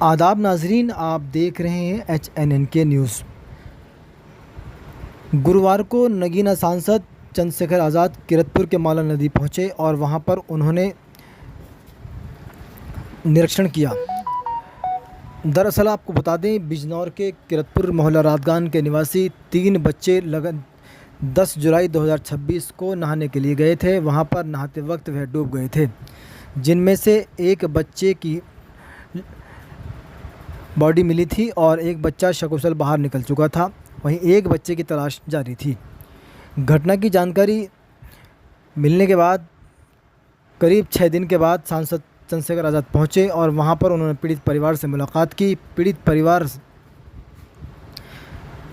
आदाब नाजरीन, आप देख रहे हैं HNNK न्यूज़। गुरुवार को नगीना सांसद चंद्रशेखर आज़ाद किरतपुर के माला नदी पहुंचे और वहां पर उन्होंने निरीक्षण किया। दरअसल आपको बता दें, बिजनौर के किरतपुर मोहल्ला रातगान के निवासी 3 बच्चे 10 जुलाई 2026 को नहाने के लिए गए थे। वहां पर नहाते वक्त वह डूब गए थे, जिनमें से एक बच्चे की बॉडी मिली थी और एक बच्चा सकुशल बाहर निकल चुका था। वहीं एक बच्चे की तलाश जारी थी। घटना की जानकारी मिलने के बाद करीब 6 दिन के बाद सांसद चंद्रशेखर आज़ाद पहुंचे और वहां पर उन्होंने पीड़ित परिवार से मुलाकात की। पीड़ित परिवार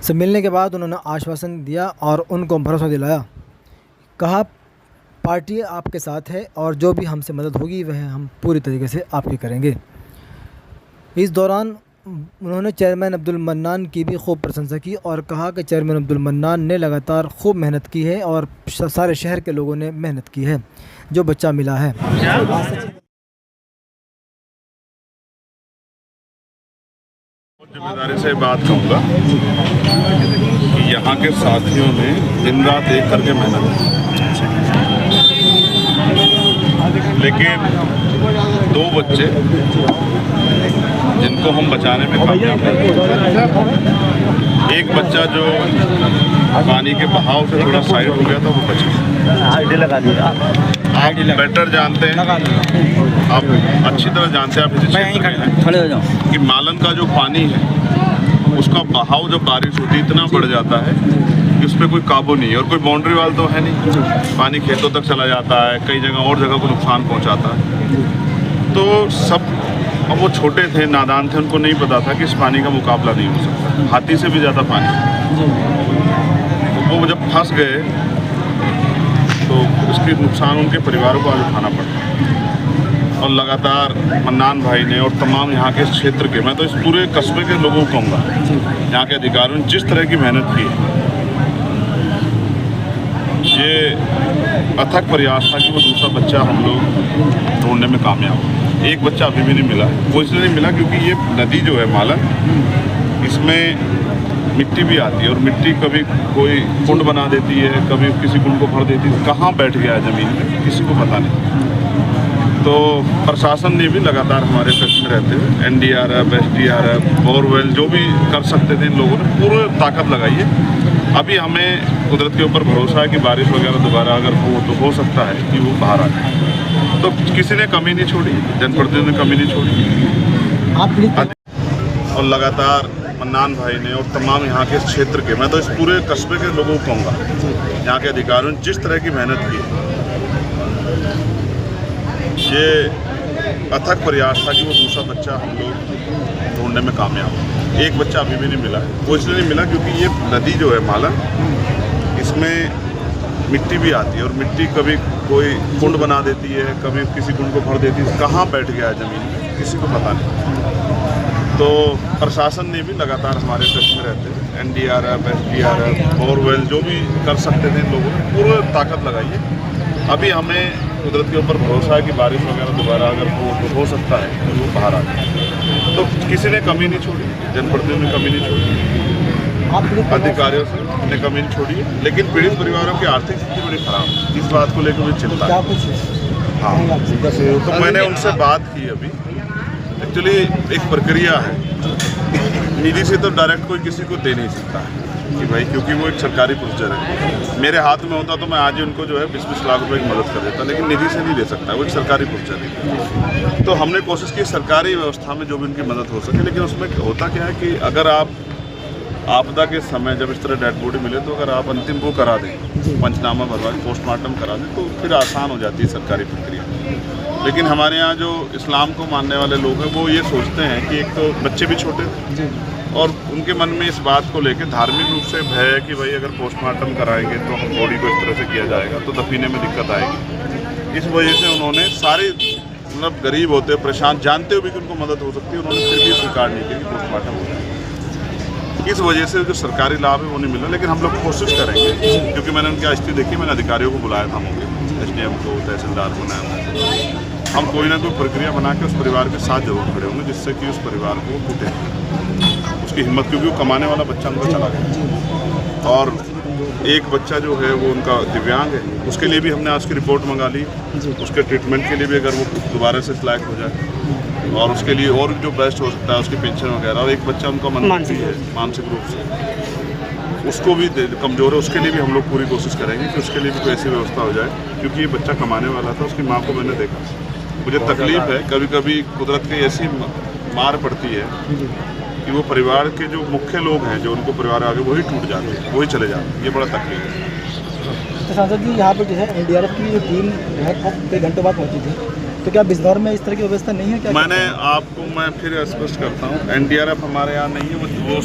से मिलने के बाद उन्होंने आश्वासन दिया और उनको भरोसा दिलाया। कहा, पार्टी आपके साथ है और जो भी हमसे मदद होगी वह हम पूरी तरीके से आपकी करेंगे। इस दौरान उन्होंने चेयरमैन अब्दुल मन्नान की भी खूब प्रशंसा की और कहा कि चेयरमैन अब्दुल मन्नान ने लगातार खूब मेहनत की है और सारे शहर के लोगों ने मेहनत की है जो बच्चा मिला है। जिम्मेदारी से बात कहूँगा कि यहाँ के साथियों ने दिन रात एक करके मेहनत की, लेकिन 2 बच्चे जिनको हम बचाने में कामयाब रहे। एक बच्चा जो पानी के बहाव से थोड़ा साइड हो गया था, वो बच गया। आप बेटर जानते हैं, आप अच्छी तरह जानते हैं, आप इसी क्षेत्र में हैं कि मालन का जो पानी है उसका बहाव जब बारिश होती है इतना बढ़ जाता है कि उस पर कोई काबू नहीं है और कोई बाउंड्री वाल तो है नहीं। पानी खेतों तक चला जाता है, कई जगह और जगह को नुकसान पहुंचाता है। तो सब, अब वो छोटे थे, नादान थे, उनको नहीं पता था कि इस पानी का मुकाबला नहीं हो सकता, हाथी से भी ज़्यादा पानी। तो वो जब फंस गए तो इसके नुकसान उनके परिवारों को आज उठाना पड़ा। और लगातार मन्नान भाई ने और तमाम यहाँ के क्षेत्र के, मैं तो इस पूरे कस्बे के लोगों को कहूँगा, यहाँ के अधिकारियों ने जिस तरह की मेहनत की है, ये अथक प्रयास था कि वो दूसरा बच्चा हम लोग ढूंढने में कामयाब हो। एक बच्चा अभी भी नहीं मिला। वो इसलिए नहीं मिला क्योंकि ये नदी जो है मालन, इसमें मिट्टी भी आती है और मिट्टी कभी कोई कुंड बना देती है, कभी किसी कुंड को भर देती है। कहाँ बैठ गया है ज़मीन में किसी को पता नहीं। तो प्रशासन ने भी लगातार हमारे टच में रहते हुए NDRF, SDRF, बोरवेल जो भी कर सकते थे, इन लोगों ने पूरी ताकत लगाई है। अभी हमें कुदरत के ऊपर भरोसा है कि बारिश वगैरह दोबारा अगर हो तो हो सकता है कि वो बाहर आ जाए। तो किसी ने कमी नहीं छोड़ी, जनप्रतिनिधियों ने कमी नहीं छोड़ी। और लगातार मन्नान भाई ने और तमाम यहाँ के क्षेत्र के, मैं तो इस पूरे कस्बे के लोगों को कहूँगा, यहाँ के अधिकारियों ने जिस तरह की मेहनत की, ये अथक प्रयास था कि वो दूसरा बच्चा हम लोग ढूंढने में कामयाब हो। एक बच्चा अभी भी नहीं मिला। वो इसलिए नहीं मिला क्योंकि ये नदी जो है मालन, इसमें मिट्टी भी आती है और मिट्टी कभी कोई कुंड बना देती है, कभी किसी कुंड को भर देती है। कहाँ बैठ गया है ज़मीन में किसी को पता नहीं। तो प्रशासन ने भी लगातार हमारे टच में रहते हैं, NDRF, SDRF, बोरवेल जो भी कर सकते थे, इन लोगों ने पूरी ताकत लगाई है। अभी हमें कुदरत के ऊपर भरोसा है कि बारिश वगैरह दोबारा अगर हो तो हो सकता है कि वो बाहर आ जाए। तो किसी ने कमी नहीं छोड़ी, जनप्रतिनिधियों ने कमी नहीं छोड़ी, अधिकारियों से ने कमी नहीं छोड़ी है। लेकिन पीड़ित परिवारों की आर्थिक स्थिति बड़ी खराब है, इस बात को लेकर मुझे चिंता है। हाँ, तो मैंने उनसे बात की। अभी एक्चुअली एक प्रक्रिया है, निधि से तो डायरेक्ट कोई किसी को दे नहीं सकता है कि भाई, क्योंकि वो एक सरकारी प्रोसीजर है। मेरे हाथ में होता तो मैं आज ही उनको जो है 20-20 लाख रुपए की मदद कर देता, लेकिन निधि से नहीं दे सकता, वो एक सरकारी प्रोसीजर है। तो हमने कोशिश की सरकारी व्यवस्था में जो भी उनकी मदद हो सके, लेकिन उसमें होता क्या है कि अगर आप आपदा के समय जब इस तरह डेड बॉडी मिले तो अगर आप अंतिम वो करा दें, पंचनामा भरवा के पोस्टमार्टम करा दें, तो फिर आसान हो जाती है सरकारी प्रक्रिया। लेकिन हमारे यहाँ जो इस्लाम को मानने वाले लोग हैं, वो ये सोचते हैं कि एक तो बच्चे भी छोटे थे और उनके मन में इस बात को लेकर धार्मिक रूप से भय है कि भाई अगर पोस्टमार्टम कराएंगे तो हम बॉडी को इस तरह से किया जाएगा तो दफीने में दिक्कत आएगी। इस वजह से उन्होंने सारे, मतलब गरीब होते, परेशान, जानते हुए भी कि उनको मदद हो सकती है, उन्होंने फिर भी स्वीकार नहीं किया कि पोस्टमार्टम हो जाए। इस वजह से जो सरकारी लाभ है वो नहीं मिला। लेकिन हम लोग कोशिश करेंगे, क्योंकि मैंने उनकी स्थिति देखी, मैंने अधिकारियों को बुलाया था, मौके SDM को, तहसीलदार को, नायब हम कोई ना कोई प्रक्रिया बना के उस परिवार के साथ जरूर खड़े होंगे, जिससे कि उस परिवार को टूटे उसकी हिम्मत, क्योंकि वो कमाने वाला बच्चा उनका चला गया। और एक बच्चा जो है वो उनका दिव्यांग है, उसके लिए भी हमने आज की रिपोर्ट मंगा ली, उसके ट्रीटमेंट के लिए भी अगर वो दोबारा से सिलेक्ट हो जाए और उसके लिए और जो बेस्ट हो सकता है उसकी पेंशन वगैरह। और एक बच्चा उनका मानसिक है, मानसिक रूप से उसको भी कमज़ोर है, उसके लिए भी हम लोग पूरी कोशिश करेंगे कि उसके लिए भी कोई ऐसी व्यवस्था हो जाए, क्योंकि ये बच्चा कमाने वाला था। उसकी माँ को मैंने देखा, मुझे तकलीफ़ है, कभी कभी कुदरत की ऐसी मार पड़ती है कि वो परिवार के जो मुख्य लोग हैं, जो उनको परिवार आगे, वही टूट जाते हैं, वही चले जाते हैं। ये बड़ा तकलीफ है। तो सांसद जी, यहाँ पर जो है एनडीआरएफ की जो टीम है वो कई घंटों बाद पहुँची थी, तो क्या बिजनौर में इस तरह की व्यवस्था नहीं है क्या? मैं फिर स्पष्ट करता हूँ, एनडीआरएफ हमारे यहाँ नहीं है, वो